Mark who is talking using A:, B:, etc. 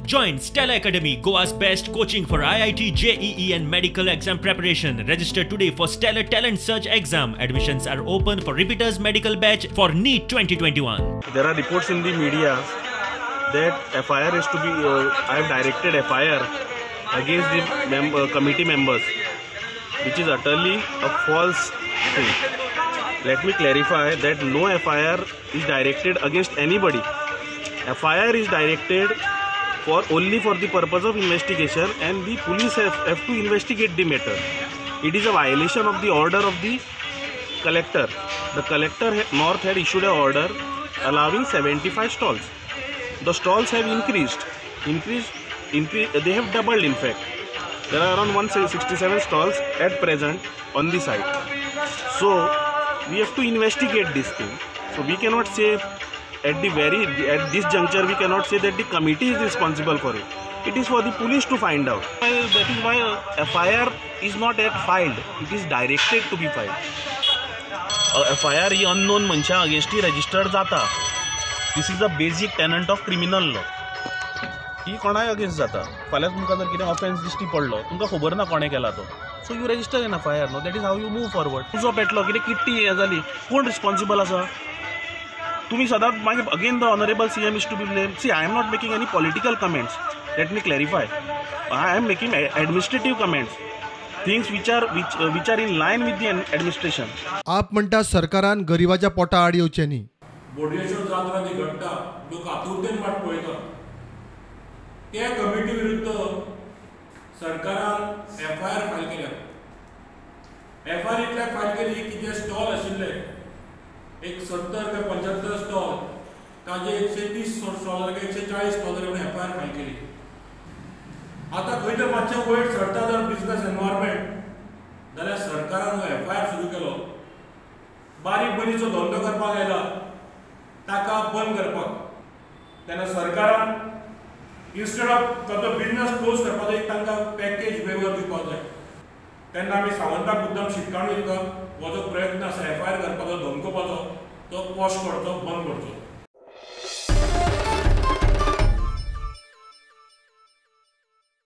A: Join Stella Academy, Goa's best coaching for IIT, JEE and medical exam preparation. Register today for Stellar Talent Search exam. Admissions are open for repeaters medical batch for NEET 2021.
B: There are reports in the media that FIR is to be, I have directed FIR against the committee members, which is utterly a false thing. Let me clarify that no FIR is directed against anybody. FIR is directed only for the purpose of investigation, and the police have to investigate the matter. It is a violation of the order of the collector. The collector North had issued an order allowing 75 stalls. The stalls have increased. They have doubled, in fact. There are around 167 stalls at present on the site. So we have to investigate this thing. So we cannot say at this juncture we cannot say that the committee is responsible for it. It is for the police to find out. That is why FIR is not yet filed. It is directed to be filed. FIR he unknown मनशा against registered जाता. This is the basic tenet of criminal law. ही कोणाय against जाता. फाल्यां तुमकां जर कितें offence दिश्टी पडलो, तुमकां खबर ना कोणें केला तो. So you register in FIR. No, that is how you move forward. तुजो पेटलो कितें किट्टी हें जाली, कोण रिस्पॉन्सिबल आसा? तुम्ही सदांच मागीर again the honourable CM is to be blame. See, I am not making any political comments. Let me clarify. I am making administrative comments. Things which are in line with the administration.
C: आप म्हणटा सरकारान गरिबाच्या पोटा आड येवचें न्ही.
D: बोडगेश्वर जात्रा ती घडटा, लोक आतुरतेन वाट पळयतात. त्या कमिटी विरुद्ध सरकारान FIR फायल केल्या. FIR इतल्याक फायल केली की जे स्टॉल आशिल्ले, एक 70 काय 75 स्टॉल, ताजे 130 स्टॉल काय 140 स्टॉल म्हणून FIR फायल केली. आता खंय तर मातशें वयर सरता जर बिझनेस एनवायरमेंट जाल्यार सरकारान FIR सुरू केलो. बारीक बरीचो धंदो करपाक आयला, ताका बंद करपाक. तेन्ना सरकारान इन्स्टेड ऑफ तो बिझनेस क्लोज करपाचो एक तांकां पॅकेज वेवर दिवपाक जाय. तेन्ना आमी सावंताक मुद्दाम शिटकावणी दिता, हो जो प्रयत्न आसा FIR करपाचो, धमकोवपाचो, तो पॉश करचो, बंद करचो.